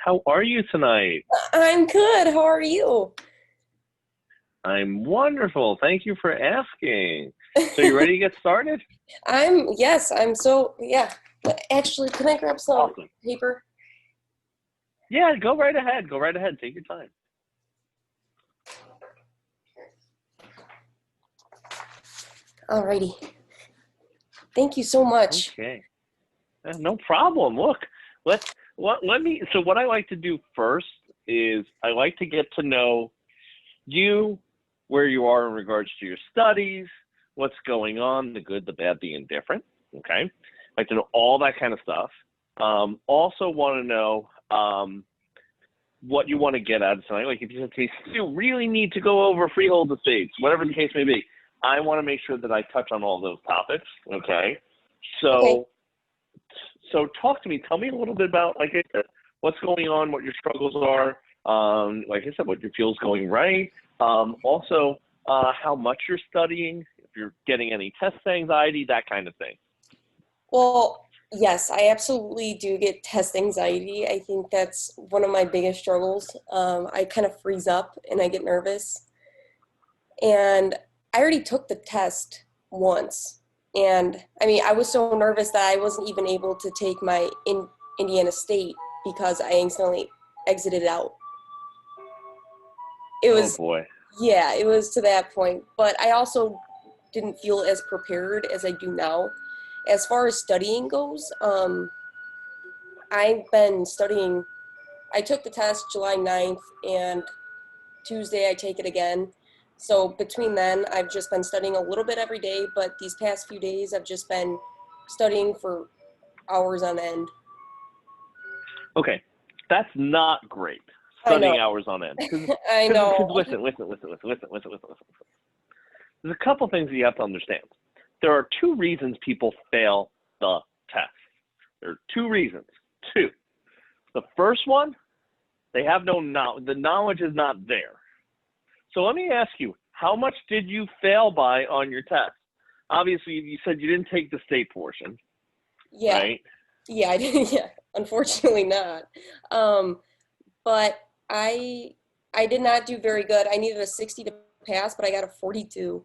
How are you tonight? I'm good. How are you? I'm wonderful. Thank you for asking. So you ready to get started? Yes, I'm so, yeah. But actually, can I grab some Awesome. paper? Yeah, go right ahead. Go right ahead. Take your time. Alrighty. Thank you so much. Okay. No problem. Look, so what I like to do first is I like to get to know you, where you are in regards to your studies, what's going on, the good, the bad, the indifferent. Okay. I like to know all that kind of stuff. Also want to know what you want to get out of tonight. Like if you really need to go over freehold estates, whatever the case may be, I want to make sure that I touch on all those topics. Okay. Okay. So talk to me. Tell me a little bit about, like I said, what's going on, what your struggles are. Like I said, what you feel is going right. Also, how much you're studying, if you're getting any test anxiety, that kind of thing. Well, yes, I absolutely do get test anxiety. I think that's one of my biggest struggles. I kind of freeze up and I get nervous. And I already took the test once. And I mean, I was so nervous that I wasn't even able to take my Indiana State because I accidentally exited out. It Oh was, boy. yeah, it was to that point. But I also didn't feel as prepared as I do now. As far as studying goes, I've been studying. I took the test July 9th, and Tuesday I take it again. So between then, I've just been studying a little bit every day, but these past few days, I've just been studying for hours on end. Okay. That's not great. I know. Studying hours on end. I know. Listen. There's a couple things that you have to understand. There are two reasons people fail the test. There are two reasons. Two. The first one, they have no knowledge. The knowledge is not there. So let me ask you, how much did you fail by on your test? Obviously, you said you didn't take the state portion, Yeah. right? Yeah, I did. Yeah, unfortunately not. But I did not do very good. I needed a 60 to pass, but I got a 42.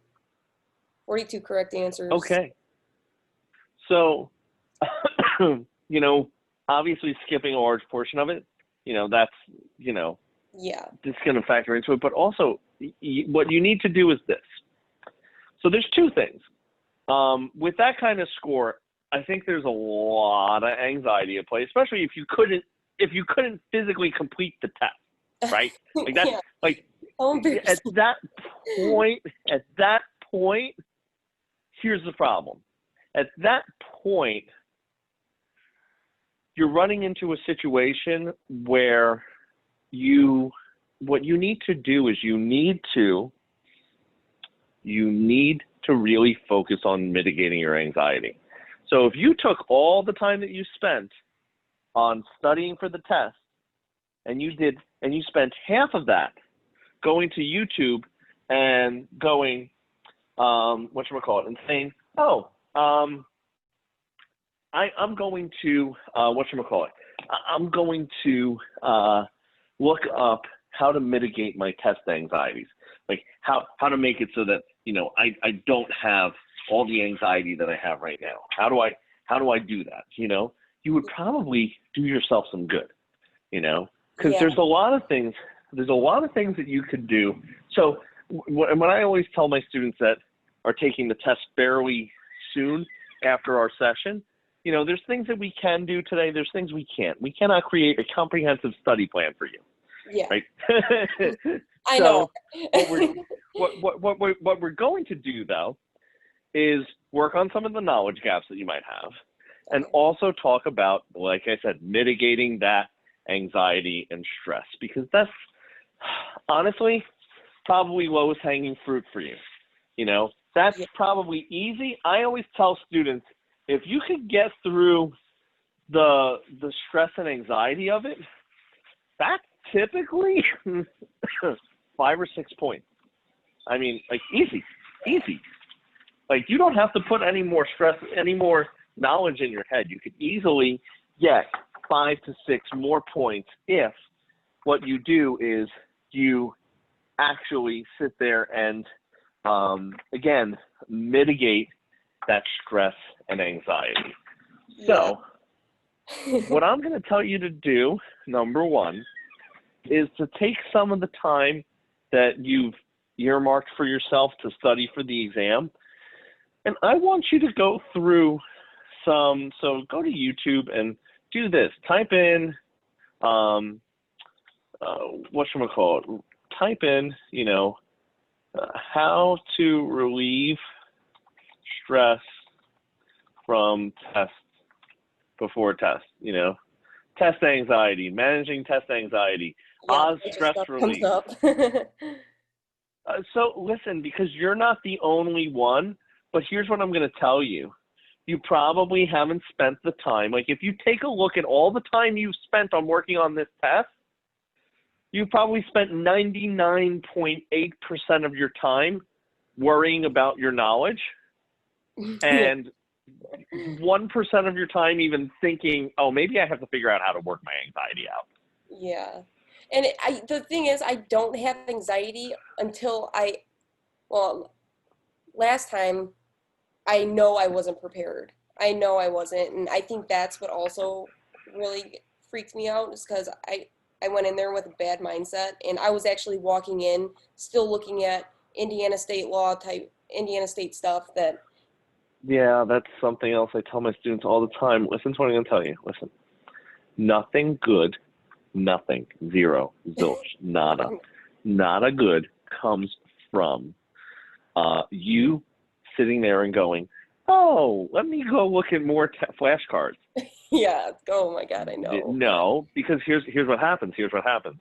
42 correct answers. Okay. So, obviously skipping a large portion of it, that's, Yeah. just going to factor into it. But also, what you need to do is this. So there's two things. With that kind of score, I think there's a lot of anxiety at play, especially if you couldn't physically complete the test, right? Like that's Yeah. like How at embarrassing. that point, here's the problem. At that point, you're running into a situation where what you need to do is you need to really focus on mitigating your anxiety. So if you took all the time that you spent on studying for the test and you spent half of that going to YouTube and going, and saying, I'm going to, I'm going to look up how to mitigate my test anxieties, like how to make it so that, I don't have all the anxiety that I have right now. How do I do that? You would probably do yourself some good, because Yeah. there's a lot of things that you could do. So when I always tell my students that are taking the test fairly soon after our session, there's things that we can do today. There's things we can't. We cannot create a comprehensive study plan for you, Yeah. right? I know. what we're going to do though is work on some of the knowledge gaps that you might have, and also talk about, like I said, mitigating that anxiety and stress, because that's honestly probably lowest hanging fruit for you. That's Yeah. probably easy. I always tell students, if you could get through the stress and anxiety of it, that's typically 5 or 6 points. I mean, like easy. Like you don't have to put any more stress, any more knowledge in your head. You could easily get 5 to 6 more points if what you do is you actually sit there and, again, mitigate that stress and anxiety. So what I'm going to tell you to do, number one, is to take some of the time that you've earmarked for yourself to study for the exam. And I want you to go through so go to YouTube and do this. Type in, whatchamacallit, type in, how to relieve stress from tests before tests, test anxiety, managing test anxiety, Oz stress relief. So listen, because you're not the only one, but here's what I'm going to tell you. You probably haven't spent the time. Like, if you take a look at all the time you've spent on working on this test, you probably spent 99.8% of your time worrying about your knowledge and 1% of your time even thinking, oh, maybe I have to figure out how to work my anxiety out. Yeah. And the thing is, I don't have anxiety until last time I know I wasn't prepared. I know I wasn't. And I think that's what also really freaked me out, is because I went in there with a bad mindset, and I was actually walking in still looking at Indiana State law type, Indiana State stuff that. Yeah, that's something else I tell my students all the time. Listen to what I'm going to tell you. Listen, nothing good, nothing, zero, zilch, nada good comes from you sitting there and going, oh, let me go look at more flashcards. Yeah. Oh my God, I know. No, because here's what happens. Here's what happens.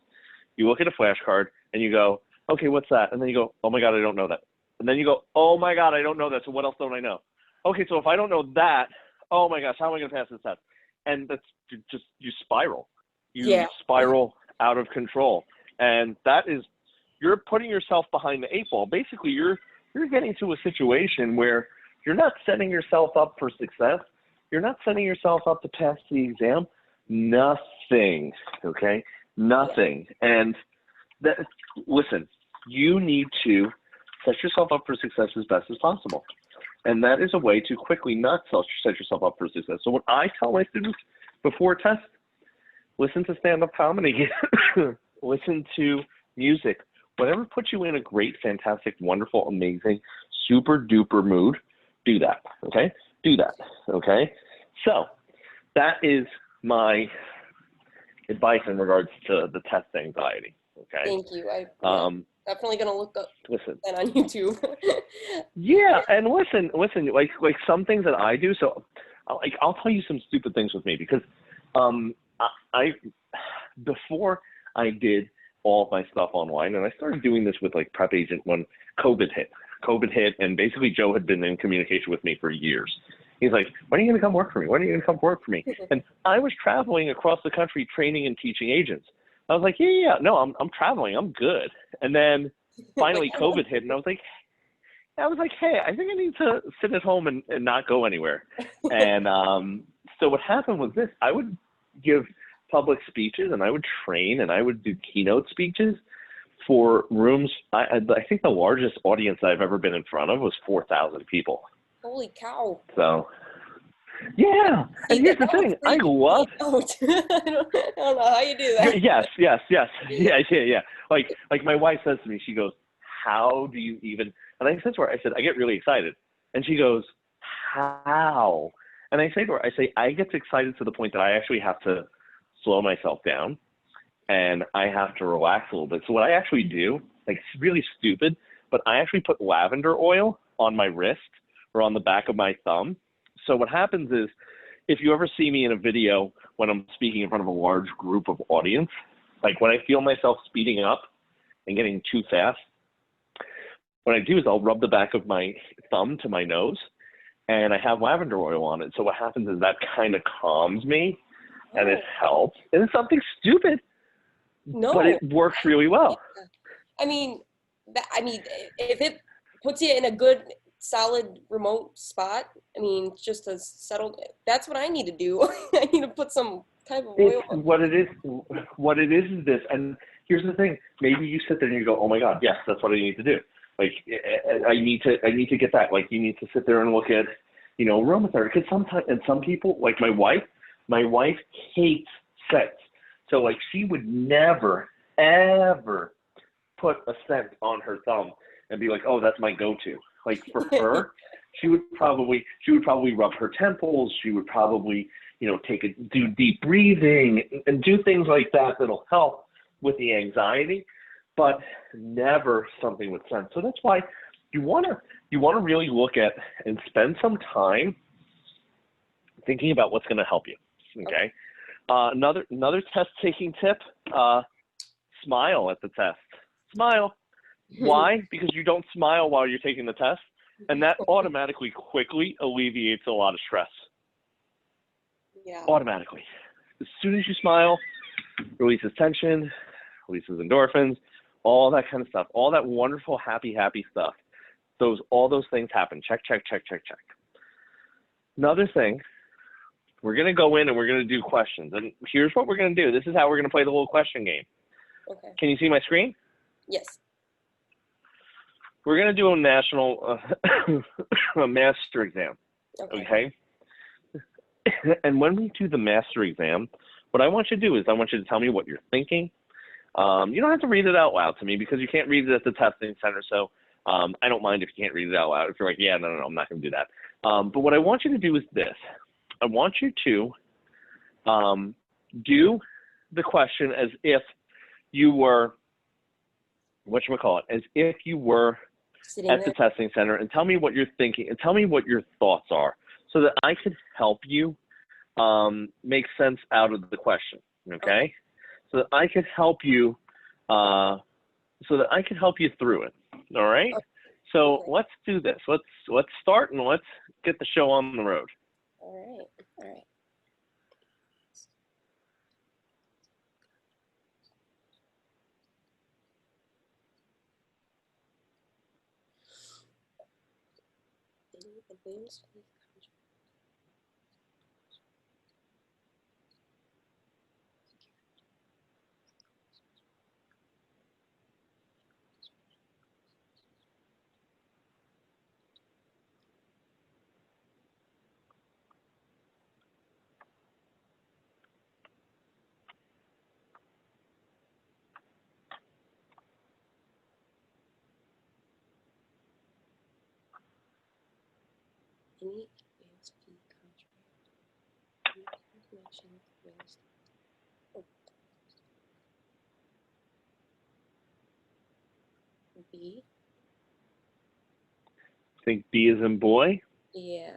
You look at a flashcard and you go, okay, what's that? And then you go, oh my God, I don't know that. And then you go, oh my God, I don't know that. So what else don't I know? Okay, so if I don't know that, oh my gosh, how am I going to pass this test? And that's just, you spiral. You spiral out of control. And that is, you're putting yourself behind the 8 ball. Basically, you're getting to a situation where you're not setting yourself up for success. You're not setting yourself up to pass the exam. Nothing, okay? Nothing. And listen, you need to set yourself up for success as best as possible. And that is a way to quickly not set yourself up for success. So what I tell my students before tests, listen to stand-up comedy, listen to music, whatever puts you in a great, fantastic, wonderful, amazing, super duper mood, do that, okay? Do that, okay? So that is my advice in regards to the test anxiety, okay? Thank you. I'm definitely going to look up that on YouTube. Yeah, and listen, like some things that I do, so I'll tell you some stupid things with me, because I before I did all of my stuff online, and I started doing this with like Prep Agent when COVID hit, and basically Joe had been in communication with me for years. He's like, when are you going to come work for me? When are you going to come work for me? And I was traveling across the country training and teaching agents. I was like, yeah, no, I'm traveling, I'm good. And then finally COVID hit, and I was like, hey, I think I need to sit at home and not go anywhere. And so what happened was this: I would give public speeches, and I would train, and I would do keynote speeches for rooms. I think the largest audience I've ever been in front of was 4,000 people. Holy cow. So, yeah. And here's the thing. I love. I don't know how you do that. Yes. Yeah. Like my wife says to me, she goes, how do you even, and I said to her, I said, I get really excited. And she goes, how? And I say to her, I get excited to the point that I actually have to slow myself down and I have to relax a little bit. So what I actually do, like, it's really stupid, but I actually put lavender oil on my wrist or on the back of my thumb. So what happens is, if you ever see me in a video when I'm speaking in front of a large group of audience, like when I feel myself speeding up and getting too fast, what I do is I'll rub the back of my thumb to my nose and I have lavender oil on it. So what happens is that kind of calms me and it helps. And it's something stupid, but it works really well. I mean, if it puts you in a good, solid remote spot, I mean, just to settle, that's what I need to do. I need to put some type of It's oil. what it is. What it is this. And here's the thing. Maybe you sit there and you go, oh my God, yes, that's what I need to do. Like, I need to get that. Like, you need to sit there and look at, aromatherapy. Because sometimes, and some people, like my wife hates scents. So like, she would never, ever put a scent on her thumb and be like, oh, that's my go-to. Like for her, she would probably rub her temples. She would probably, do deep breathing and do things like that that'll help with the anxiety, but never something with scent. So that's why you want to really look at and spend some time thinking about what's going to help you. Okay. Another test-taking tip: smile at the test. Smile. Why? Because you don't smile while you're taking the test, and that automatically quickly alleviates a lot of stress. Yeah. Automatically. As soon as you smile, releases tension, releases endorphins, all that kind of stuff, all that wonderful, happy stuff. All those things happen. Check. Another thing, we're going to go in and we're going to do questions. And here's what we're going to do. This is how we're going to play the little question game. Okay. Can you see my screen? Yes. We're going to do a national a master exam. Okay? And when we do the master exam, what I want you to do is I want you to tell me what you're thinking. You don't have to read it out loud to me because you can't read it at the testing center. So I don't mind if you can't read it out loud. If you're like, yeah, no, I'm not going to do that. But what I want you to do is this. I want you to do the question as if you were, as if you were Sitting at the testing center, and tell me what you're thinking and tell me what your thoughts are so that I could help you make sense out of the question. Okay? So that I could help you through it. All right? So let's do this. Let's start and let's get the show on the road. All right. Advanced fee contract. Any advanced fee contract in connection with real estate. B. Think B as in boy. Yeah.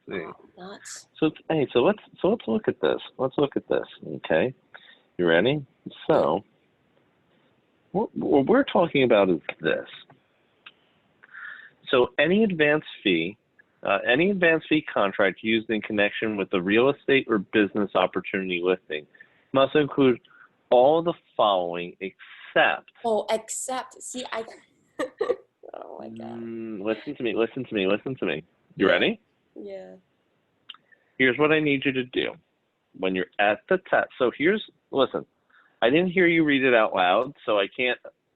See. Nuts. So let's look at this. Okay, you ready? So what we're talking about is this. So any advance fee contract used in connection with the real estate or business opportunity listing must include all the following except. Except. See, I. Oh my God. Listen to me. You ready? Yeah. Here's what I need you to do when you're at the test. So listen, I didn't hear you read it out loud, so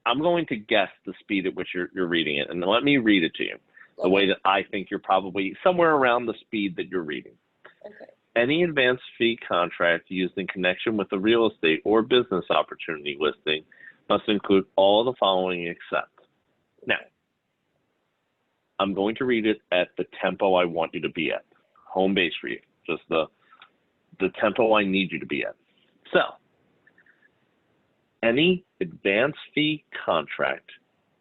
I'm going to guess the speed at which you're reading it, and let me read it to you the way that I think you're probably somewhere around the speed that you're reading. Okay. Any advance fee contract used in connection with the real estate or business opportunity listing must include all the following except. Now, I'm going to read it at the tempo I want you to be at. Home base for you. Just the tempo I need you to be at. So, any advance fee contract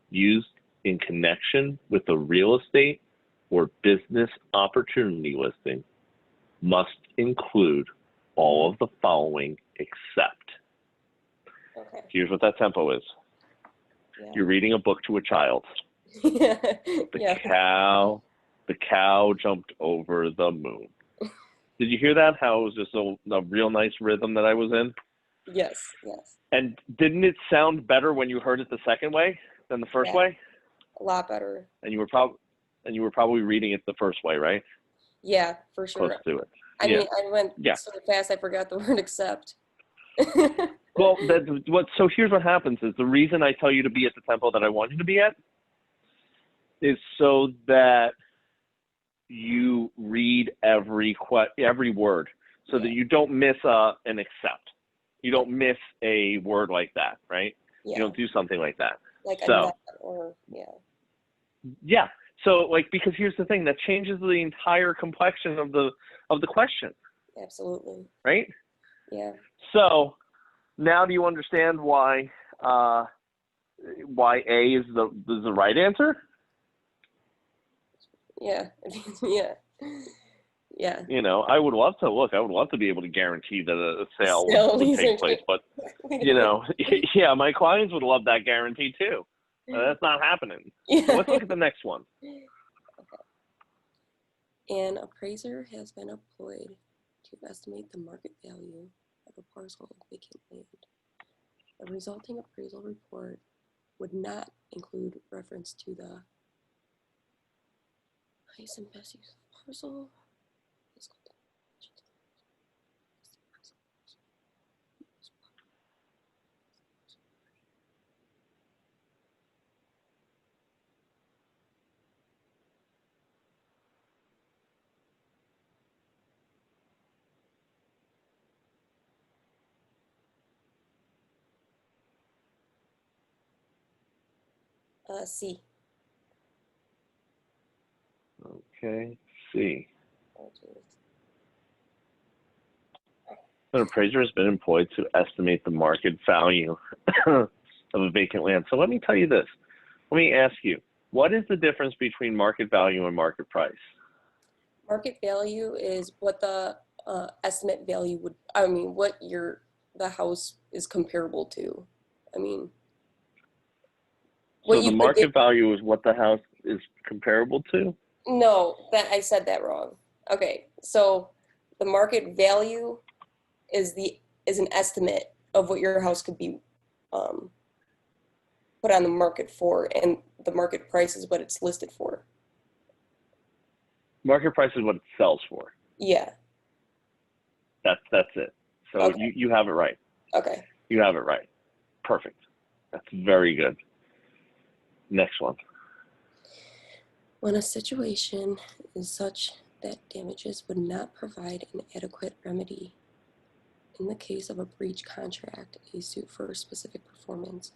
used in connection with the real estate or business opportunity listing must include all of the following except. Okay. Here's what that tempo is. Yeah. You're reading a book to a child. The cow jumped over the moon. Did you hear that? How it was just a real nice rhythm that I was in? Yes. And didn't it sound better when you heard it the second way than the first way? A lot better. And you were probably reading it the first way, right? Yeah, for sure. Close to it. I mean, I went Yeah. so fast I forgot the word accept. Well, so here's what happens is the reason I tell you to be at the tempo that I want you to be at is so that you read every word so that you don't miss an accept. You don't miss a word like that, right? Yeah. You don't do something like that. Like so, a not or, Yeah. So, like, because here's the thing, that changes the entire complexion of the question. Absolutely. Right? Yeah. So, now do you understand why A is the right answer? Yeah. Yeah. Yeah. You know, I would love to be able to guarantee that a sale would take place, but you know, yeah, my clients would love that guarantee too. That's not happening. Yeah. So let's look at the next one. Okay. An appraiser has been employed to estimate the market value of a parcel of vacant land. The resulting appraisal report would not include reference to the highest and best use of parcel. C. Okay, C. Oh, geez. An appraiser has been employed to estimate the market value of a vacant land. So let me tell you this. Let me ask you, what is the difference between market value and market price? Market value is what the estimate value would, what the house is comparable to. I mean, So the market value is what the house is comparable to? No, I said that wrong. Okay, so the market value is an estimate of what your house could be put on the market for, and the market price is what it's listed for. Market price is what it sells for. Yeah. That's it. So okay. you have it right. Okay. You have it right. Perfect. That's very good. Next one. When a situation is such that damages would not provide an adequate remedy, in the case of a breach contract, a suit for a specific performance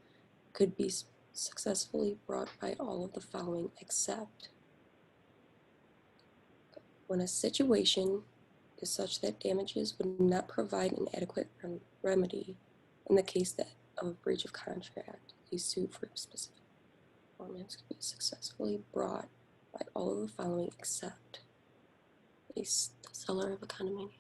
could be successfully brought by all of the following except when a situation is such that damages would not provide an adequate remedy, in the case of a breach of contract, a suit for a specific performance could be successfully brought by all of the following except the seller of a condominium.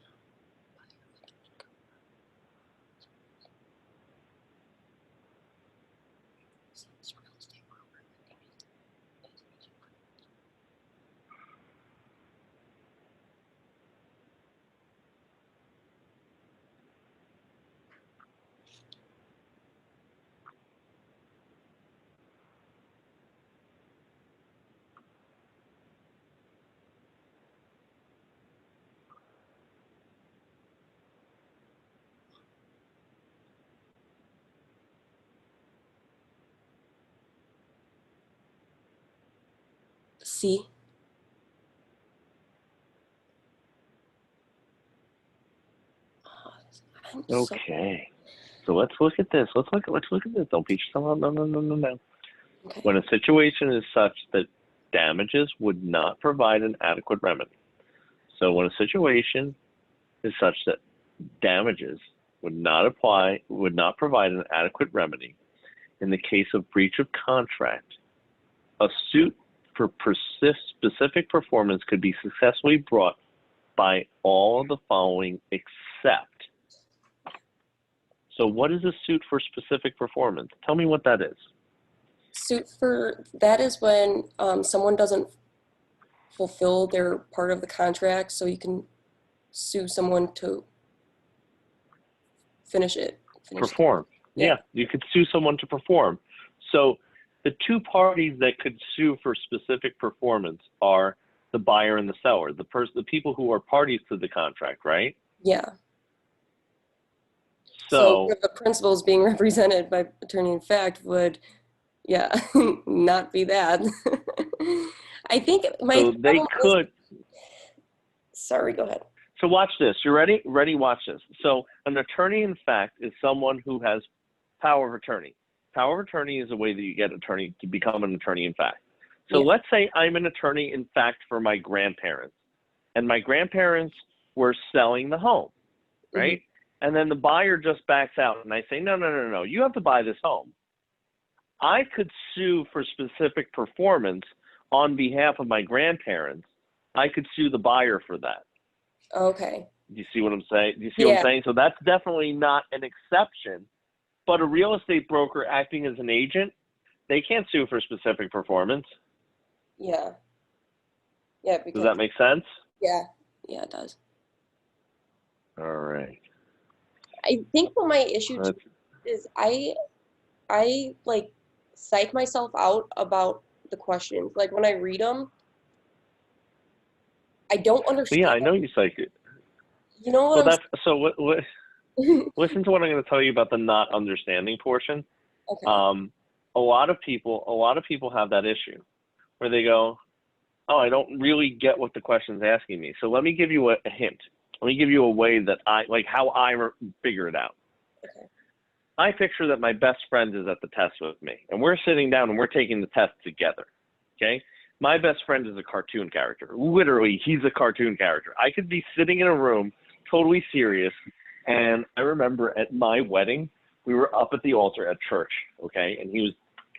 C. Okay. So let's look at this. Let's look at this. Don't beat yourself up. No. Okay. When a situation is such that damages would not provide an adequate remedy. So when a situation is such that damages would not provide an adequate remedy, in the case of breach of contract, a suit for specific performance could be successfully brought by all of the following except. So what is a suit for specific performance? Tell me what that is. Suit for that is when someone doesn't fulfill their part of the contract, so you can sue someone to finish it. Perform. Yeah, you could sue someone to perform. So the two parties that could sue for specific performance are the buyer and the seller, the people who are parties to the contract, right? Yeah. So So the principals being represented by attorney-in-fact would, yeah, not be that. I think my so they problem is, could. sorry, go ahead. So watch this. You ready? Ready? Watch this. So an attorney-in-fact is someone who has power of attorney. Power of attorney is a way that you get attorney to become an attorney-in-fact. So Yeah. let's say I'm an attorney-in-fact for my grandparents, and my grandparents were selling the home, right? Mm-hmm. And then the buyer just backs out, and I say, no, no, no, no, you have to buy this home. I could sue for specific performance on behalf of my grandparents. I could sue the buyer for that. Okay. Do you see what I'm saying? Do you see what I'm saying? So that's definitely not an exception. But a real estate broker acting as an agent, they can't sue for specific performance. Yeah. Yeah. Does Because, that make sense? yeah. Yeah, it does. All right. I think what my issue That's, is I like psych myself out about the questions. Like when I read them, I don't but yeah, understand. I know you psych it. You know what Well, I'm that's so. Listen to what I'm going to tell you about the not understanding portion. Okay. A lot of people have that issue where they go, "Oh, I don't really get what the question's asking me." So let me give you a hint. Let me give you a way that how I figure it out. Okay. I picture that my best friend is at the test with me, and we're sitting down and we're taking the test together. Okay. My best friend is a cartoon character. Literally, he's a cartoon character. I could be sitting in a room, totally serious, and I remember at my wedding, we were up at the altar at church, okay, and he was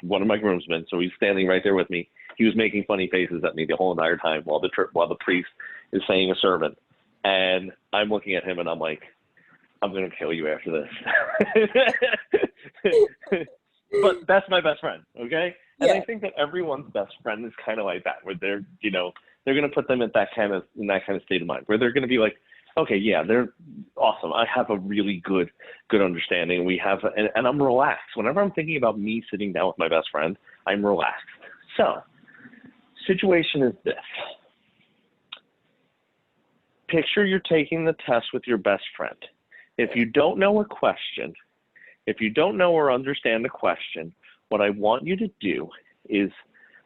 one of my groomsmen, so he's standing right there with me. He was making funny faces at me the whole entire time while the priest is saying a sermon, and I'm looking at him and I'm like, I'm going to kill you after this. But that's my best friend, okay? And Yeah. I think that everyone's best friend is kind of like that, where they're going to put them in that kind of state of mind, where they're going to be like, okay, yeah, they're awesome. I have a really good understanding. And I'm relaxed. Whenever I'm thinking about me sitting down with my best friend, I'm relaxed. So, situation is this. Picture you're taking the test with your best friend. If you don't know a question, if you don't know or understand the question, what I want you to do is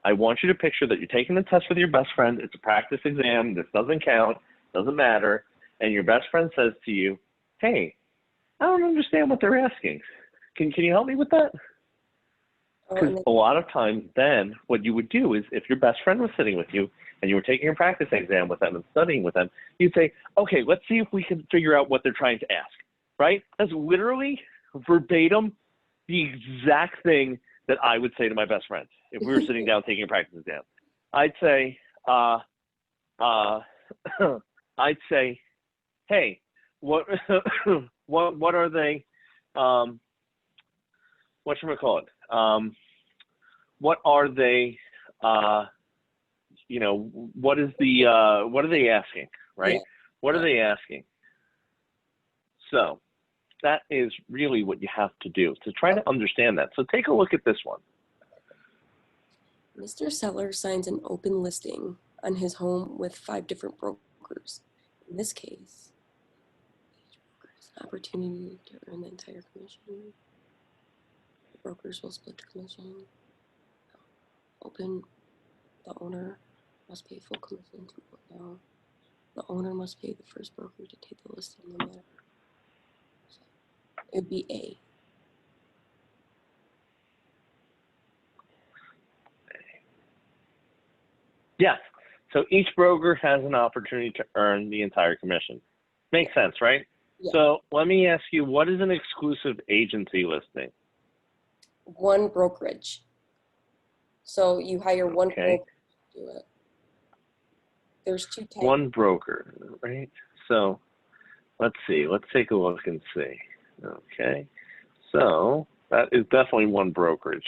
I want you to picture that you're taking the test with your best friend. It's a practice exam. This doesn't count. Doesn't matter. And your best friend says to you, hey, I don't understand what they're asking. Can you help me with that? Because a lot of times then what you would do is if your best friend was sitting with you and you were taking a practice exam with them and studying with them, you'd say, okay, let's see if we can figure out what they're trying to ask, right? That's literally verbatim the exact thing that I would say to my best friend if we were sitting down taking a practice exam. I'd say, hey, what are they, whatchamacallit? What are they, what are they asking, right? Yeah. What are they asking? So that is really what you have to do to try to understand that. So take a look at this one. Mr. Seller signs an open listing on his home with 5 different brokers. In this case, each broker has an opportunity to earn the entire commission. The brokers will split the commission. The owner must pay full commission to no. The owner must pay the first broker to take the listing no matter. So it would be A. Yes. So each broker has an opportunity to earn the entire commission. Makes sense, right? Yeah. So let me ask you, what is an exclusive agency listing? One brokerage. So you hire one broker to do it. There's 2 types. One broker, right? So let's see. Let's take a look and see. Okay. So that is definitely one brokerage.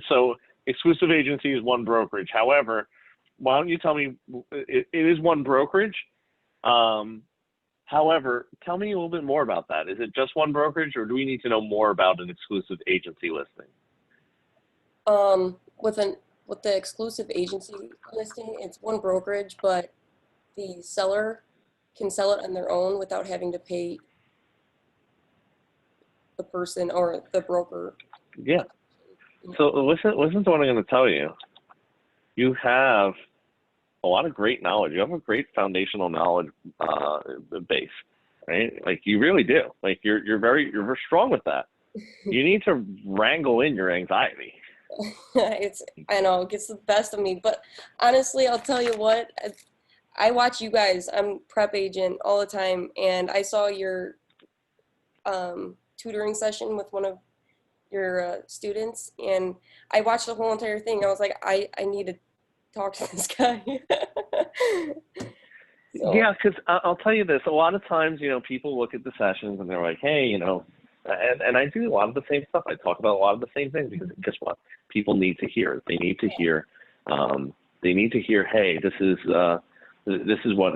So exclusive agency is one brokerage. However, why don't you tell me, it is one brokerage. However, tell me a little bit more about that. Is it just one brokerage, or do we need to know more about an exclusive agency listing? with the exclusive agency listing, it's one brokerage, but the seller can sell it on their own without having to pay the person or the broker. Yeah. So listen to what I'm going to tell you. You have a lot of great knowledge. You have a great foundational knowledge base, right? Like you really do. Like you're very strong with that. You need to wrangle in your anxiety. I know it gets the best of me, but honestly, I'll tell you what. I watch you guys. I'm prep agent all the time, and I saw your tutoring session with one of your students, and I watched the whole entire thing. I was like, I need to talk to this guy. So. Yeah, because I'll tell you this. A lot of times, people look at the sessions and they're like, hey, and I do a lot of the same stuff. I talk about a lot of the same things because guess what? People need to hear. They need to hear. They need to hear. Hey, this is what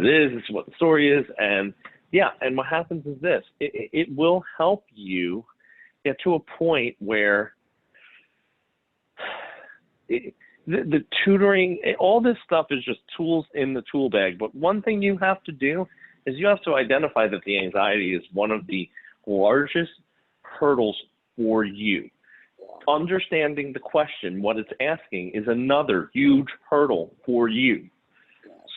it is. This is what the story is. And yeah, and what happens is this. It will help you get to a point where the tutoring, all this stuff is just tools in the tool bag. But one thing you have to do is you have to identify that the anxiety is one of the largest hurdles for you. Understanding the question, what it's asking, is another huge hurdle for you.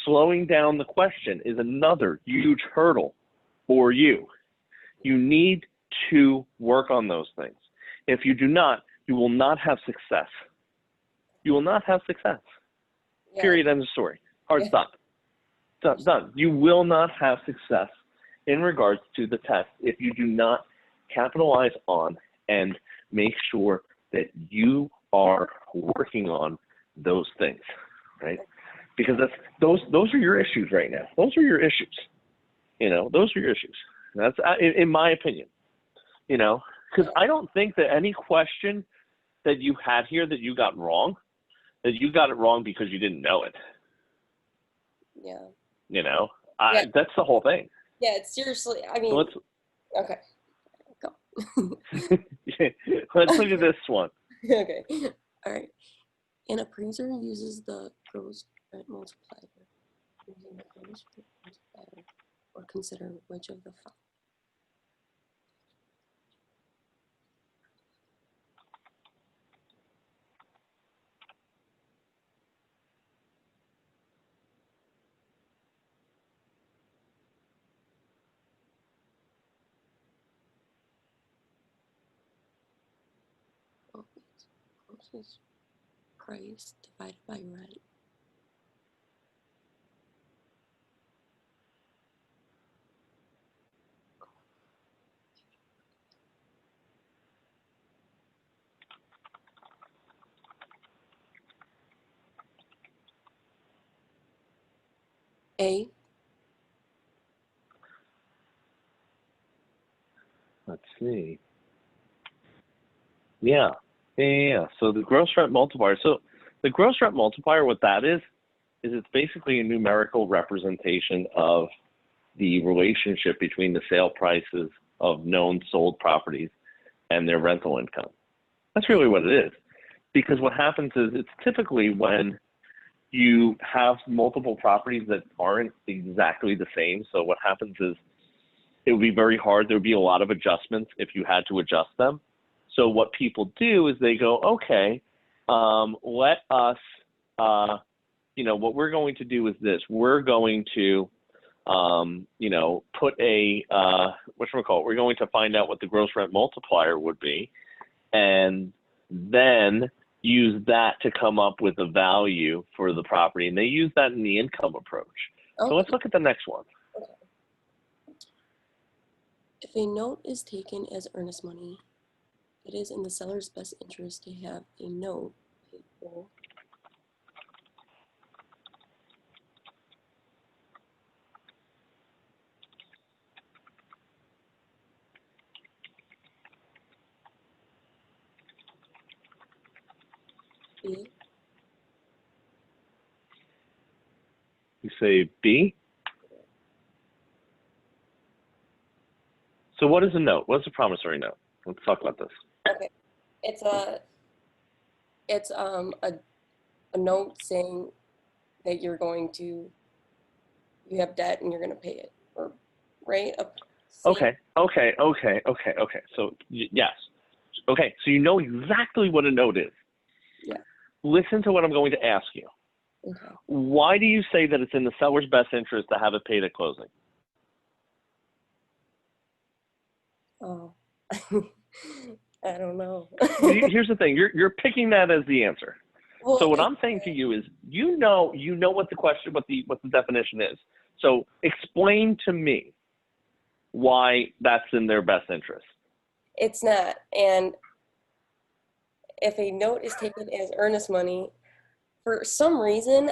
Slowing down the question is another huge hurdle for you. You need to work on those things. If you do not, you will not have success. You will not have success. Yeah. Period. End of story. Hard stop. Done. You will not have success in regards to the test if you do not capitalize on and make sure that you are working on those things, right? Because those are your issues right now. Those are your issues. Those are your issues. That's in my opinion. Because I don't think that any question that you had here that you got wrong, that you got it wrong because you didn't know it. Yeah. That's the whole thing. Yeah, it's seriously, I mean, okay, go. Let's look at this one. Okay, all right. An appraiser uses the gross rent multiplier. Using the gross rent multiplier, or consider which of the following. Gross is price divided by rent. A. Let's see. Yeah. So the gross rent multiplier. So the gross rent multiplier, what that is it's basically a numerical representation of the relationship between the sale prices of known sold properties and their rental income. That's really what it is. Because what happens is it's typically when you have multiple properties that aren't exactly the same. So what happens is it would be very hard. There would be a lot of adjustments if you had to adjust them. So what people do is they go, okay, let us, what we're going to do is this. We're going to, put a, we're going to find out what the gross rent multiplier would be, and then use that to come up with a value for the property. And they use that in the income approach. Okay. So let's look at the next one. Okay. If a note is taken as earnest money, it is in the seller's best interest to have a note payable B. You say B? So what is a note? What's a promissory note? Let's talk about this. Okay. It's a a note saying that you have debt and you're going to pay it, or right? Okay. So yes. Okay, so you know exactly what a note is. Yeah. Listen to what I'm going to ask you. Okay. Why do you say that it's in the seller's best interest to have it paid at closing? Oh, I don't know. Here's the thing. You're picking that as the answer. Well, So what I'm saying to you is, you know what the question, what the definition is. So explain to me why that's in their best interest. it's not. And if a note is taken as earnest money, for some reason,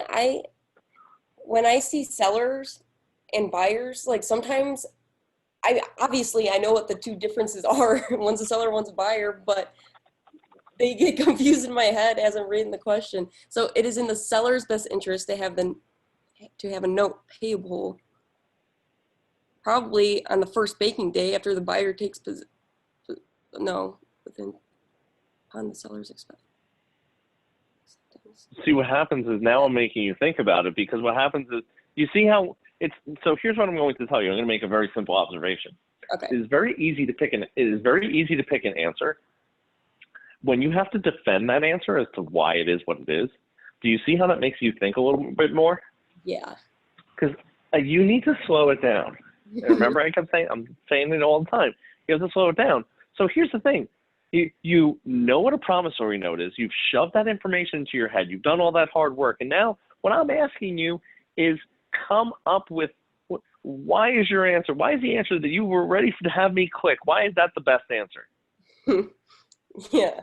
when I see sellers and buyers, like sometimes I know what the two differences are. One's a seller, one's a buyer, but they get confused in my head as I'm reading the question. So it is in the seller's best interest to have a note payable probably on the first banking day after the buyer takes on the seller's acceptance. See, what happens is, now I'm making you think about it, because what happens is, you see how it's, so here's what I'm going to tell you. I'm going to make a very simple observation. Okay. It is very easy to pick an answer when you have to defend that answer as to why it is what it is. Do you see how that makes you think a little bit more? Yeah. Because you need to slow it down. And remember, I'm saying it all the time. You have to slow it down. So here's the thing. You know what a promissory note is. You've shoved that information into your head. You've done all that hard work. And now what I'm asking you is, come up with, why is your answer? Why is the answer that you were ready to have me click? Why is that the best answer? Yeah.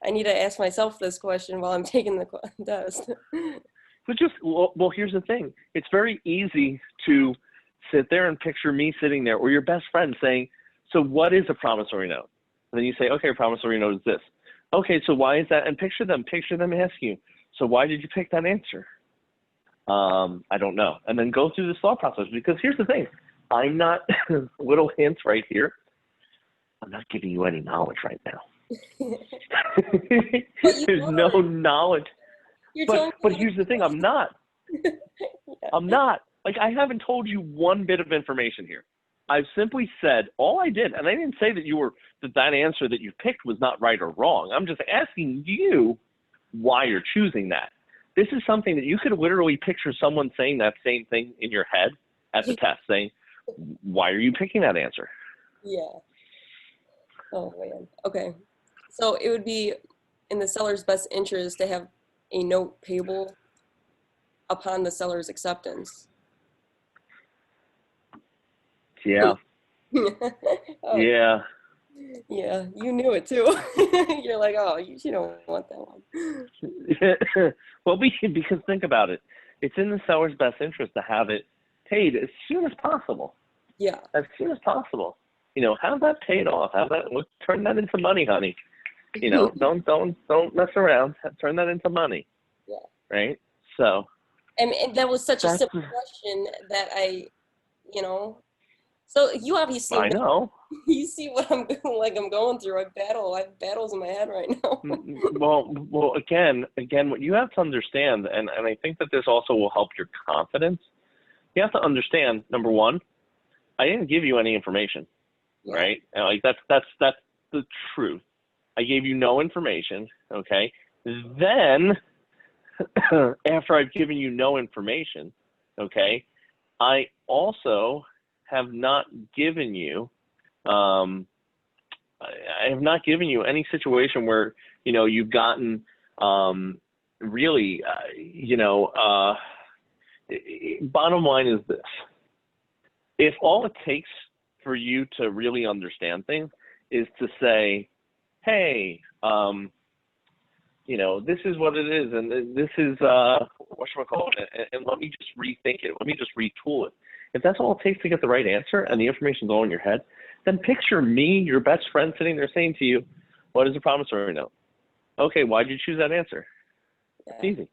I need to ask myself this question while I'm taking the test. But well, here's the thing. It's very easy to sit there and picture me sitting there, or your best friend saying, so what is a promissory note? And then you say, okay, a promissory note is this. Okay, so why is that? And picture them asking you, so why did you pick that answer? I don't know. And then go through this thought process, because here's the thing. I'm not, little hints right here, I'm not giving you any knowledge right now. There's no knowledge. But here's the thing, I'm not. Yeah. I'm not. Like, I haven't told you one bit of information here. I've simply said, all I did, and I didn't say that answer that you picked was not right or wrong. I'm just asking you why you're choosing that. This is something that you could literally picture someone saying that same thing in your head at the test, saying, why are you picking that answer? Yeah. Oh, man. Okay. So it would be in the seller's best interest to have a note payable upon the seller's acceptance. Yeah. Oh, yeah. Yeah, you knew it too. You're like, oh, you don't want that one. Well, because think about it. It's in the seller's best interest to have it paid as soon as possible. Yeah. As soon as possible. Have that paid off. Turn that into money, honey. Don't mess around. Turn that into money. Yeah. Right? So. And that was such a simple question that so you obviously I know. You see what I'm going through. I have battles in my head right now. well, again, what you have to understand, and I think that this also will help your confidence. You have to understand, number one, I didn't give you any information, right? And like that's the truth. I gave you no information, okay? Then, after I've given you no information, okay, I also have not given you, I have not given you any situation where, you've gotten really, bottom line is this. If all it takes for you to really understand things is to say, hey, this is what it is, and this is, whatchamacallit, and let me just rethink it. Let me just retool it. If that's all it takes to get the right answer and the information's all in your head, then picture me, your best friend, sitting there saying to you, what is a promissory note? Okay, why'd you choose that answer? That's easy.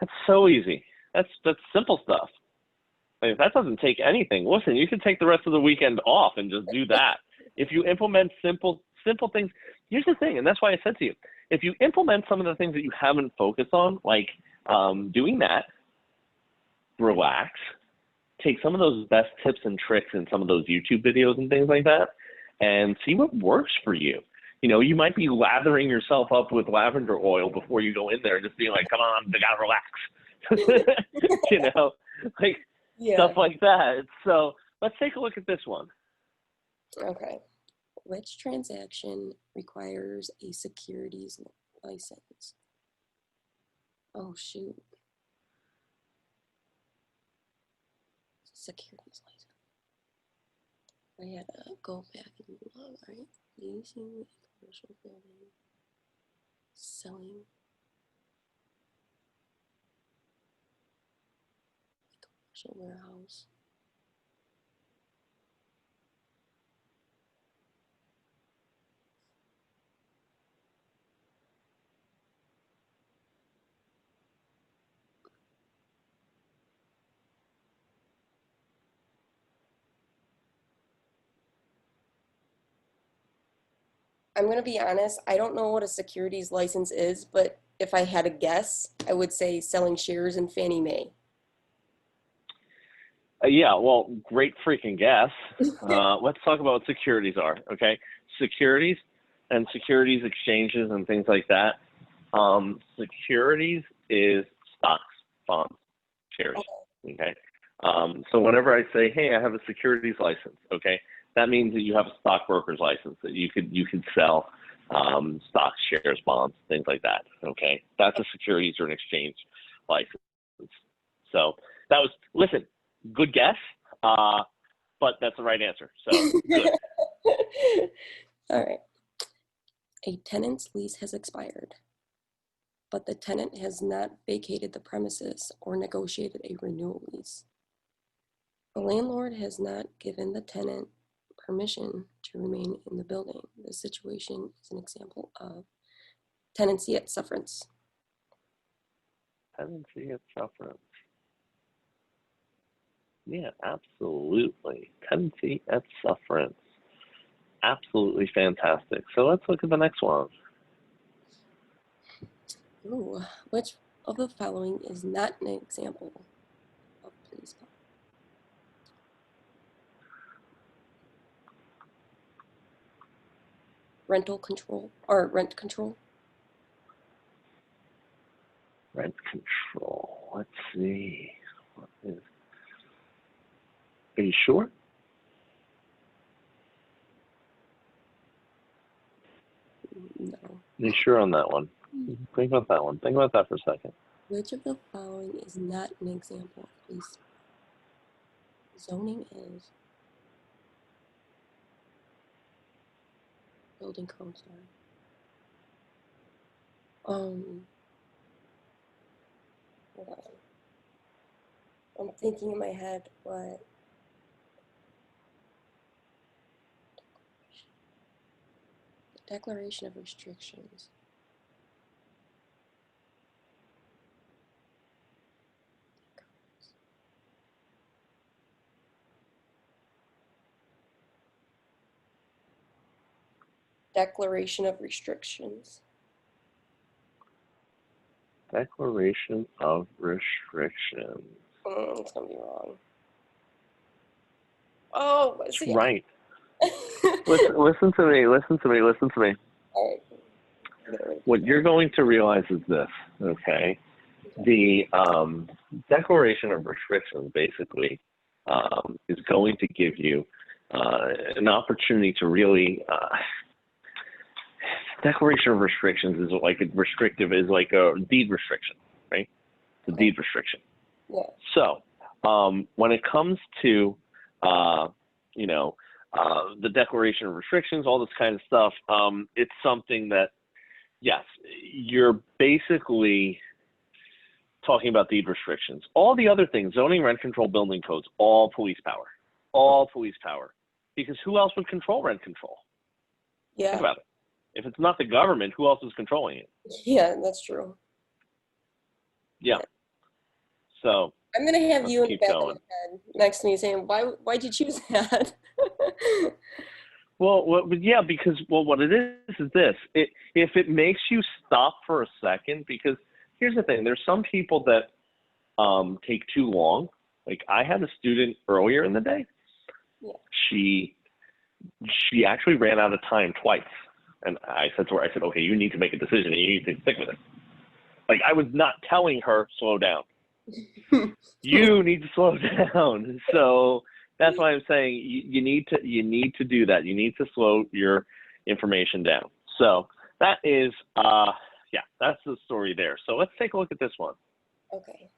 That's so easy. That's simple stuff. I mean, if that doesn't take anything, listen, you can take the rest of the weekend off and just do that. If you implement simple things, here's the thing, and that's why I said to you, if you implement some of the things that you haven't focused on, like doing that, relax, take some of those best tips and tricks in some of those YouTube videos and things like that, and see what works for you. You know, you might be lathering yourself up with lavender oil before you go in there, just being like, come on, I gotta relax. You know, like stuff like that. So let's take a look at this one. Okay. Which transaction requires a securities license? Oh, shoot. Securities license. I had to go back and look, right? Leasing a commercial building, selling a commercial warehouse. I'm going to be honest, I don't know what a securities license is, but if I had a guess, I would say selling shares in Fannie Mae. Yeah, well, great freaking guess. Let's talk about what securities are, okay? Securities and securities exchanges and things like that. Securities is stocks, bonds, shares, okay? So whenever I say, hey, I have a securities license, okay, that means that you have a stockbroker's license, that you could sell stocks, shares, bonds, things like that, okay? That's a securities or an exchange license. So that was, listen, good guess, but that's the right answer, so good. All right. A tenant's lease has expired, but the tenant has not vacated the premises or negotiated a renewal lease. The landlord has not given the tenant permission to remain in the building. This situation is an example of tenancy at sufferance. Tenancy at sufferance. Yeah, absolutely. Tenancy at sufferance. Absolutely fantastic. So let's look at the next one. Ooh, which of the following is not an example of police power? Rental control or rent control? Rent control. Let's see. Are you sure? No. Are you sure on that one? Think about that one. Think about that for a second. Which of the following is not an example of police power? Zoning is. Building code, sorry. Hold on. I'm thinking in my head what. Declaration of restrictions. Declaration of restrictions. Declaration of restrictions. It's gonna be wrong. Oh, That's see, right. Listen to me. All right. What you're going to realize is this, okay? The Declaration of Restrictions basically is going to give you an opportunity to really Declaration of Restrictions is like a deed restriction, right? It's a deed restriction. Yeah. So when it comes to the Declaration of Restrictions, all this kind of stuff, it's something that, yes, you're basically talking about deed restrictions. All the other things, zoning, rent control, building codes, all police power. All police power. Because who else would control rent control? Yeah. Think about it. If it's not the government, who else is controlling it? Yeah, that's true. Yeah. So I'm gonna have you in the back of going. my head next to me saying, why'd you choose that? Well, yeah, because what it is this. If it makes you stop for a second, because here's the thing. There's some people that take too long. Like I had a student earlier in the day. Yeah. She actually ran out of time twice. And I said to her, I said, okay, you need to make a decision and you need to stick with it. Like I was not telling her, slow down. You need to slow down. So that's why I'm saying you need to do that. You need to slow your information down. So that is, that's the story there. So let's take a look at this one. Okay.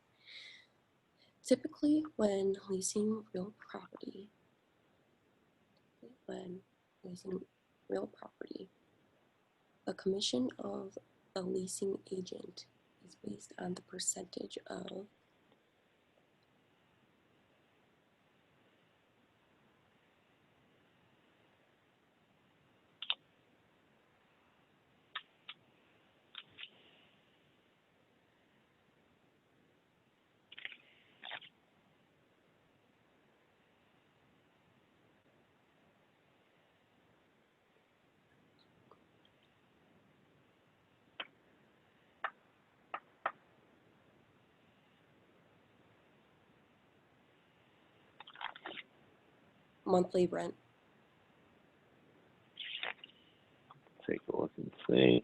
Typically, when leasing real property, a commission of a leasing agent is based on the percentage of monthly rent. Take a look and see.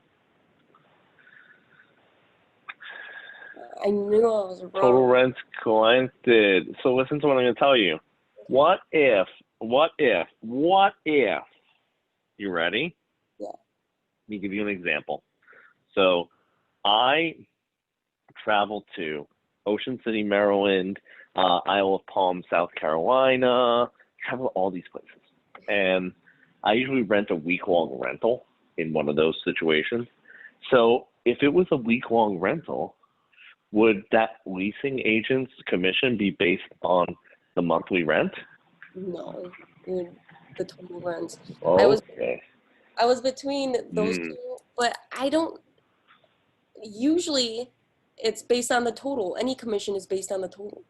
I knew I was wrong. Total rents collected. So listen to what I'm going to tell you. What if, you ready? Yeah. Let me give you an example. So I travel to Ocean City, Maryland, Isle of Palm, South Carolina, travel to all these places. And I usually rent a week-long rental in one of those situations. So if it was a week-long rental, would that leasing agent's commission be based on the monthly rent? No, the total rents. Okay. I was between those two, but I don't. Usually, it's based on the total. Any commission is based on the total.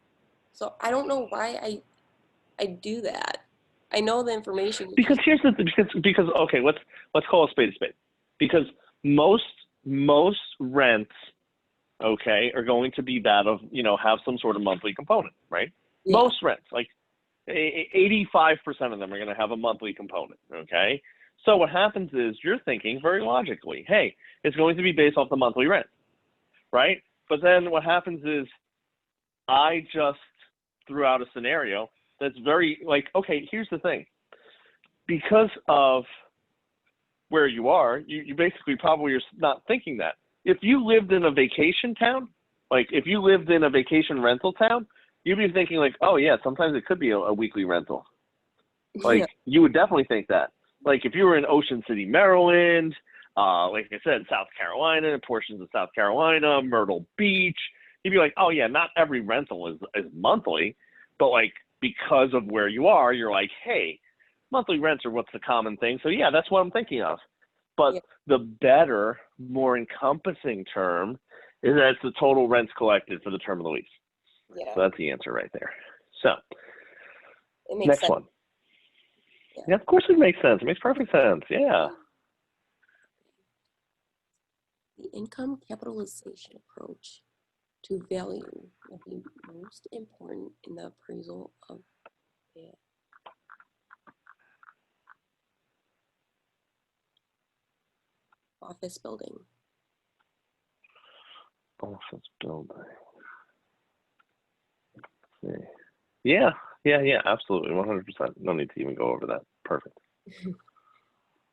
So I don't know why I do that. I know the information. Because here's the because okay, let's call a spade a spade. Because most rents, okay, are going to be that of, have some sort of monthly component, right? Yeah. Most rents, like 85% of them are going to have a monthly component, okay? So what happens is you're thinking very logically, hey, it's going to be based off the monthly rent, right? But then what happens is I just threw out a scenario that's very okay, here's the thing. Because of where you are, you basically probably are not thinking that. If you lived in a vacation town, like if you lived in a vacation rental town, you'd be thinking like, oh yeah, sometimes it could be a weekly rental. Like you would definitely think that. Like if you were in Ocean City, Maryland, like I said, South Carolina, portions of South Carolina, Myrtle Beach, you'd be like, oh yeah, not every rental is monthly, but like because of where you are, you're like, hey, monthly rents are what's the common thing. So yeah, that's what I'm thinking of. But the better, more encompassing term is that it's the total rents collected for the term of the lease. Yeah. So that's the answer right there. So it makes next sense. one. Yeah, of course it makes sense. It makes perfect sense. Yeah. The income capitalization approach to value will be most important in the appraisal of the office building. Office building. Let's see. Yeah, absolutely, 100%. No need to even go over that. Perfect.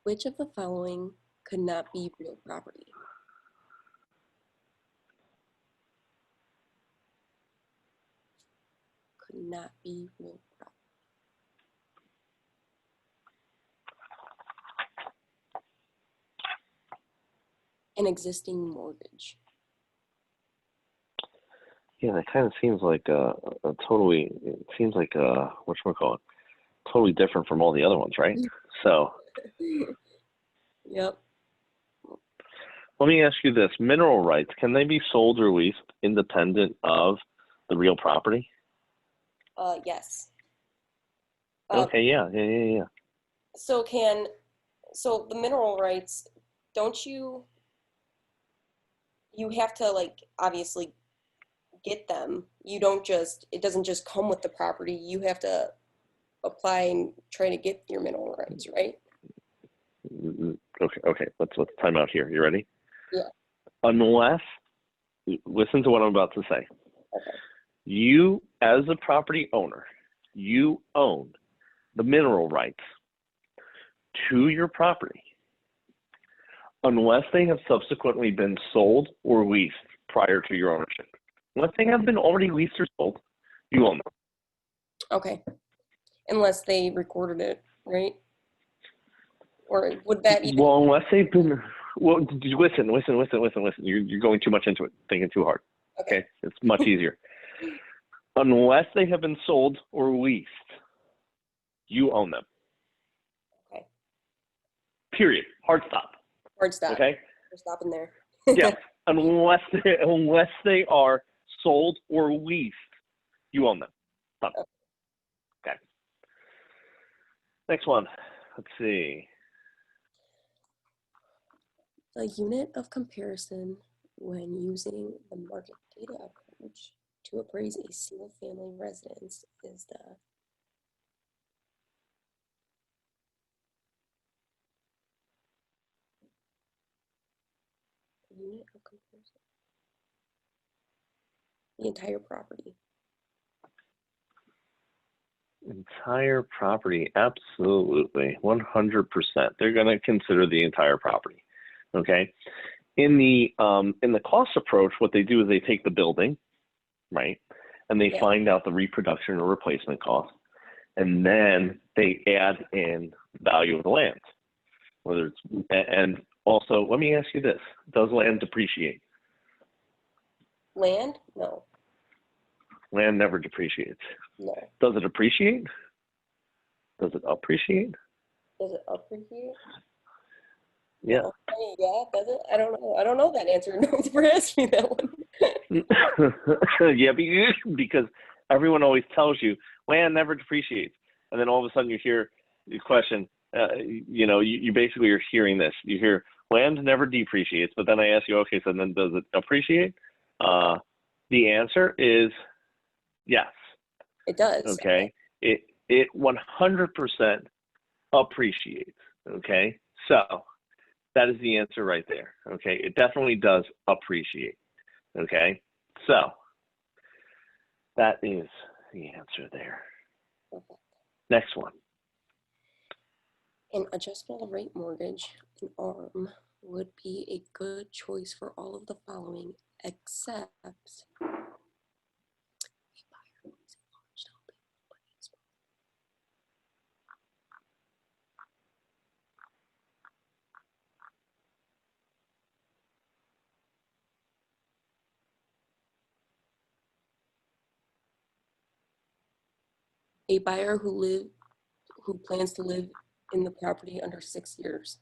Which of the following could not be real property? Could not be real property. An existing mortgage. Yeah, that kind of seems like totally whatchamacallit, totally different from all the other ones, right? So Yep. let me ask you this. Mineral rights, can they be sold or leased independent of the real property? Yes. Okay, yeah. So the mineral rights, don't you you have to like obviously get them. You don't just, it doesn't just come with the property. You have to apply and try to get your mineral rights, right? Okay. Let's time out here. You ready? Yeah. Unless, listen to what I'm about to say. Okay. You, as a property owner, you own the mineral rights to your property unless they have subsequently been sold or leased prior to your ownership. Unless they have been already leased or sold, you own them. Okay. Unless they recorded it, right? Or would that even? Well, unless they've been, well, listen. You're going too much into it, thinking too hard. Okay? It's much easier. Unless they have been sold or leased, you own them. Okay. Period. Hard stop. Hard stop. Okay? We're stopping there. Yeah. Unless they are sold or leased, you own them. Done. Okay. Next one. Let's see. The unit of comparison when using the market data approach to appraise a single-family residence is the unit of comparison. The entire property. Entire property, absolutely, 100%. They're going to consider the entire property. Okay. In the cost approach, what they do is they take the building, right, and they find out the reproduction or replacement cost, and then they add in value of the land. Whether it's, and also, let me ask you this: does land depreciate? Land? No. Land never depreciates. No. Does it appreciate? Does it appreciate? Does it appreciate? Yeah. No. Yeah, does it? I don't know. I don't know that answer. No, for asking me that one. Yeah, because everyone always tells you land never depreciates, and then all of a sudden you hear the question. You basically are hearing this. You hear land never depreciates, but then I ask you, okay, so then does it appreciate? The answer is yes. It does. Okay. It 100% appreciates. Okay. So that is the answer right there. Okay. It definitely does appreciate. Okay. So that is the answer there. Okay. Next one. An adjustable rate mortgage, an ARM, would be a good choice for all of the following, except a buyer who plans to live in the property under 6 years.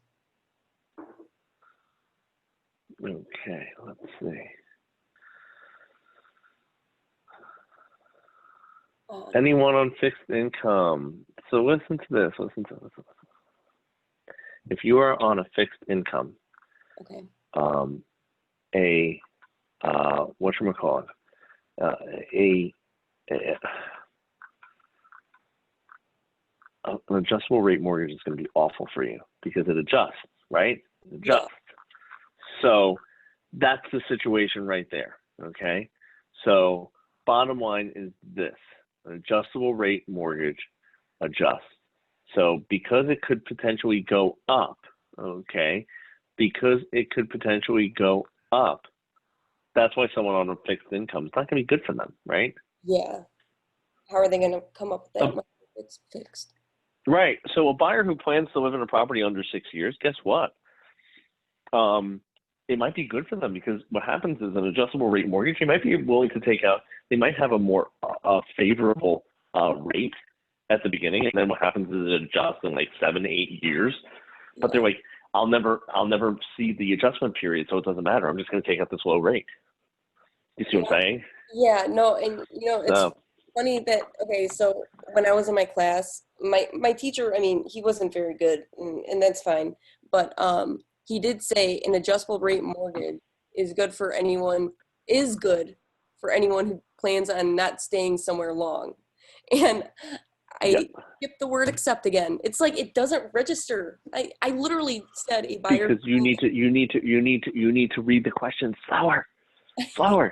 Okay, let's see. Anyone on fixed income. So listen to this. Listen to this. If you are on a fixed income, okay, whatchamacallit, an adjustable rate mortgage is going to be awful for you because it adjusts, right? It adjusts. Yeah. So that's the situation right there, okay? So bottom line is this: an adjustable rate mortgage adjusts. So because it could potentially go up, okay, because it could potentially go up, that's why someone on a fixed income, it's not going to be good for them, right? Yeah. How are they going to come up with that money if it's fixed? Right. So a buyer who plans to live in a property under 6 years, guess what? It might be good for them because what happens is an adjustable rate mortgage, they might be willing to take out, they might have a more favorable rate at the beginning, and then what happens is it adjusts in like 7 to 8 years. But they're like, I'll never see the adjustment period, so it doesn't matter. I'm just going to take out this low rate. You see what I'm saying? Yeah, no, and it's funny that, okay, so when I was in my class, my teacher, I mean, he wasn't very good, and that's fine, but he did say an adjustable rate mortgage is good for anyone who plans on not staying somewhere long. And I skip the word accept again. It's like it doesn't register. I literally said a buyer because you need to read the question slower. Because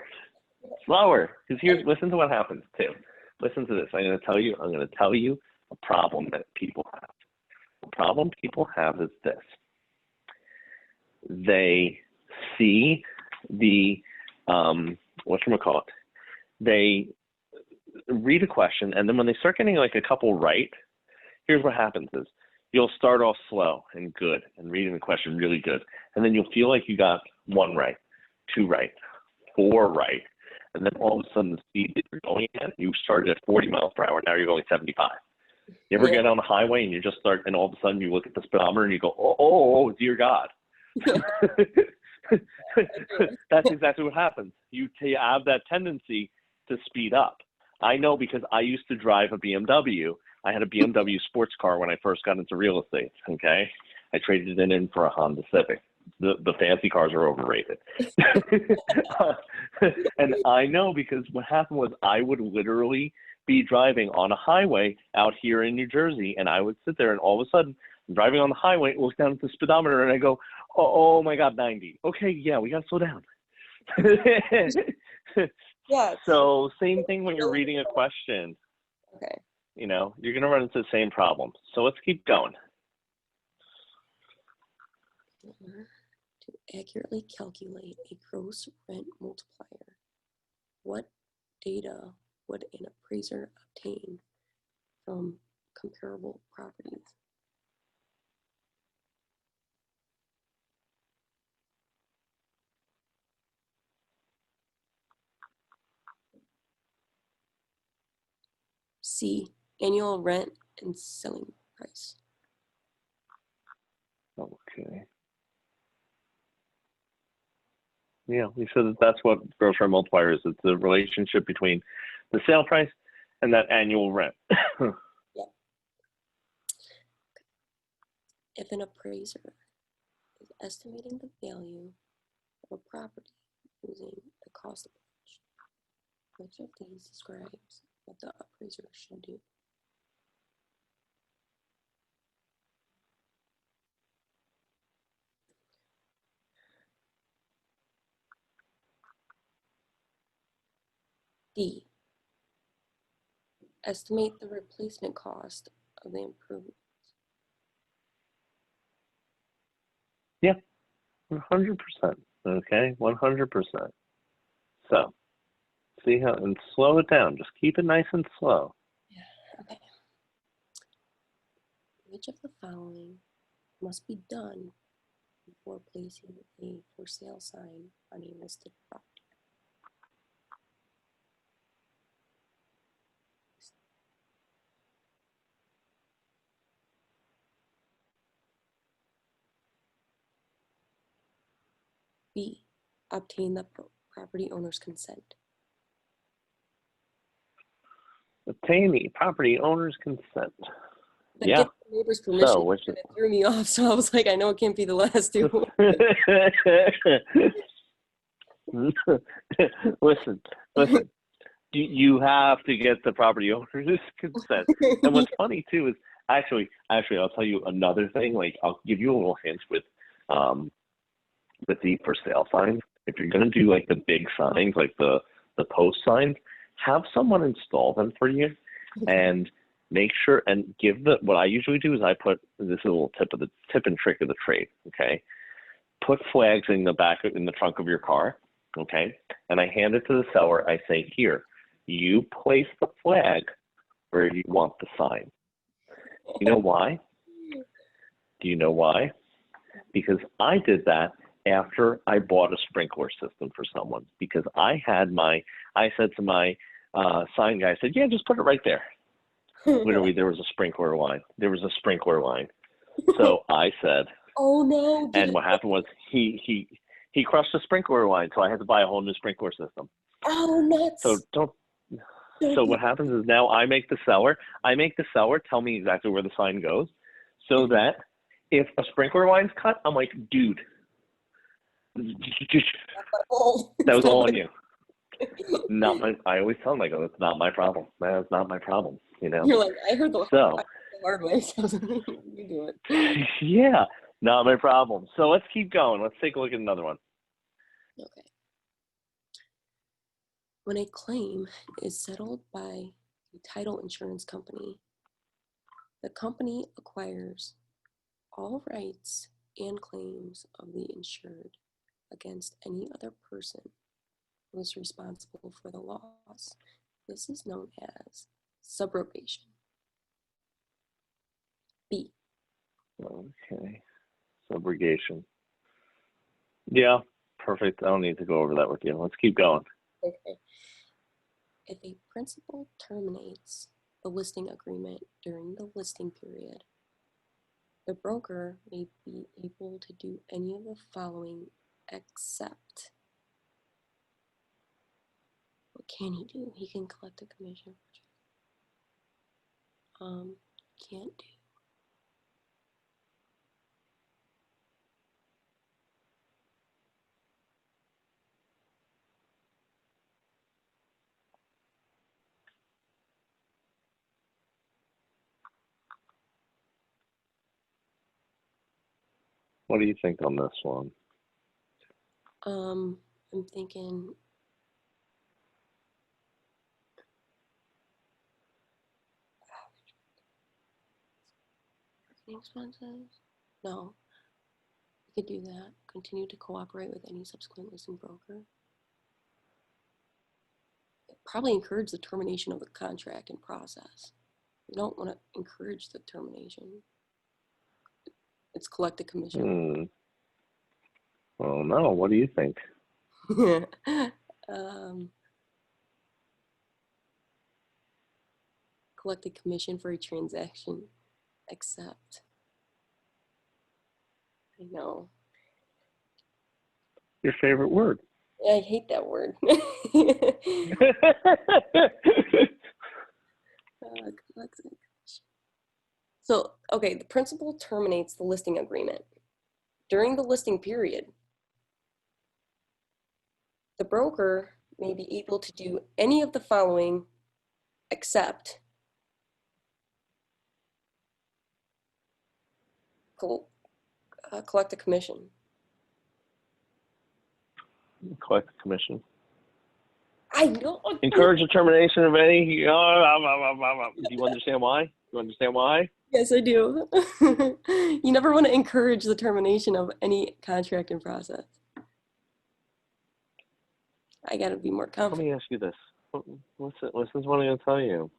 listen to what happens too. Listen to this. I'm going to tell you a problem that people have. The problem people have is this. They see the whatchamacallit. They read a question, and then when they start getting like a couple right, here's what happens is you'll start off slow and good and reading the question really good, and then you'll feel like you got 1 right, 2 right, 4 right, and then all of a sudden the speed that you're going at, you started at 40 miles per hour, now you're going 75. You ever get on the highway and you just start, and all of a sudden you look at the speedometer and you go, oh dear God. That's exactly what happens. You have that tendency to speed up. I know because I used to drive a BMW. I had a BMW sports car when I first got into real estate, okay? I traded it in for a Honda Civic. The fancy cars are overrated. And I know because what happened was I would literally be driving on a highway out here in New Jersey, and I would sit there, and all of a sudden, I'm driving on the highway, look down at the speedometer, and I go, oh my God, 90. Okay, yeah, we got to slow down. Yeah. So same thing when you're reading a question. Okay. You know, you're going to run into the same problem. So let's keep going. To accurately calculate a gross rent multiplier, what data would an appraiser obtain from comparable properties? C, annual rent and selling price. Okay. Yeah, we said that's what gross rent multiplier is. It's the relationship between the sale price and that annual rent. Yeah. If an appraiser is estimating the value of a property using the cost approach, which of these describes what the appraiser should do? D, estimate the replacement cost of the improvement. Yeah, 100%. Okay, 100%. So, see how, and slow it down. Just keep it nice and slow. Yeah, okay. Which of the following must be done before placing a for sale sign on a listed property? B, obtain the property owner's consent. Obtain the property owner's consent. But Yeah. get the neighbor's permission. So, which it threw me off, so I was like, I know it can't be the last two. Listen. You have to get the property owner's consent. And what's funny too is actually, I'll tell you another thing. Like, I'll give you a little hint with the for sale signs. If you're going to do like the big signs, like the post signs, have someone install them for you, and make sure and give what I usually do is I put, this is a little tip and trick of the trade. Okay, put flags in the trunk of your car. Okay, and I hand it to the seller. I say, here, you place the flag where you want the sign. You know why? Do you know why? Because I did that after I bought a sprinkler system for someone, because I said to my sign guy, I said, yeah, just put it right there. Literally, there was a sprinkler line. So I said, oh no. And what happened was he crushed the sprinkler line, so I had to buy a whole new sprinkler system. Oh, nuts. So what happens is now I make the seller tell me exactly where the sign goes, so that if a sprinkler line's cut, I'm like, dude, That was all on you. Not my. I always tell them, I go, "It's not my problem. That's not my problem." You know. You're like, I heard the So, hard way. So you do it. yeah, not my problem. So let's keep going. Let's take a look at another one. Okay. When a claim is settled by a title insurance company, the company acquires all rights and claims of the insured against any other person who is responsible for the loss. This is known as subrogation. B. Okay. Subrogation. Yeah, perfect. I don't need to go over that with you. Let's keep going. Okay. If a principal terminates the listing agreement during the listing period, the broker may be able to do any of the following except. What can he do? He can collect a commission. Can't do. What do you think on this one? I'm thinking expenses. No, you could do that. Continue to cooperate with any subsequent listing broker. Probably encourage the termination of the contract and process. You don't want to encourage the termination. It's collect a commission. Well, no. What do you think? Collect a commission for a transaction, except. I know. Your favorite word? I hate that word. So, okay, the principal terminates the listing agreement. During the listing period, the broker may be able to do any of the following except collect a commission. Collect a commission. I know. Encourage the termination of any. Do you understand why? You understand why? Yes, I do. You never want to encourage the termination of any contract in process. I got to be more confident. Let me ask you this. Listen, this is what I'm going to tell you.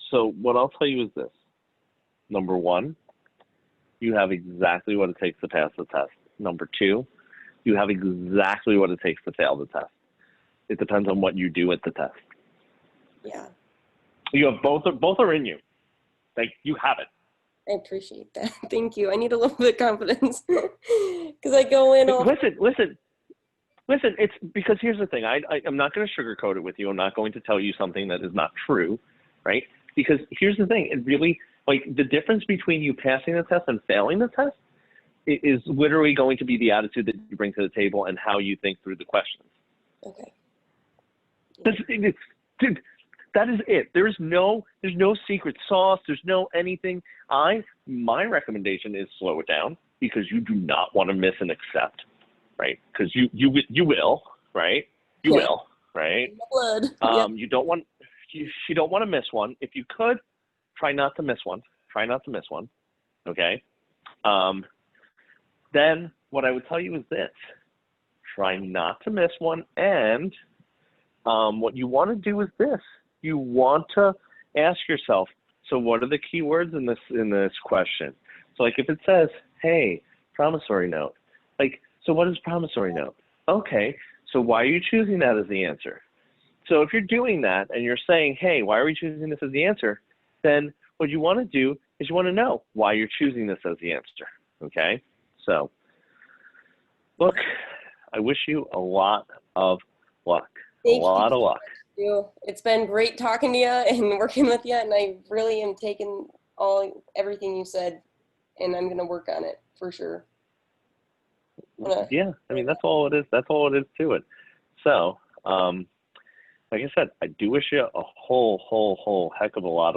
So what I'll tell you is this. Number one, you have exactly what it takes to pass the test. Number two, you have exactly what it takes to fail the test. It depends on what you do at the test. Yeah. You have both are in you. Like, you have it. I appreciate that. Thank you. I need a little bit of confidence because I go in all. Listen. It's because here's the thing. I'm not going to sugarcoat it with you. I'm not going to tell you something that is not true, right? Because here's the thing. It really, like, the difference between you passing the test and failing the test is literally going to be the attitude that you bring to the table and how you think through the questions. Okay. Dude, that is it. There's no secret sauce. There's no anything. My recommendation is slow it down because you do not want to miss an accept, right? Because you will, right? You will, right? Blood. You don't want to miss one. If you could, try not to miss one. Okay. Then what I would tell you is this: try not to miss one, and what you want to do is this. You want to ask yourself, so what are the key words in this question? So, like, if it says, hey, promissory note, like, so what is promissory note? Okay, so why are you choosing that as the answer? So if you're doing that and you're saying, hey, why are we choosing this as the answer? Then what you want to do is you want to know why you're choosing this as the answer, okay? So, look, I wish you a lot of luck. Thank a lot of luck. you. It's been great talking to you and working with you, and I really am taking everything you said, and I'm gonna work on it for sure. Yeah, I mean, that's all it is. That's all it is to it. So, like I said, I do wish you a whole heck of a lot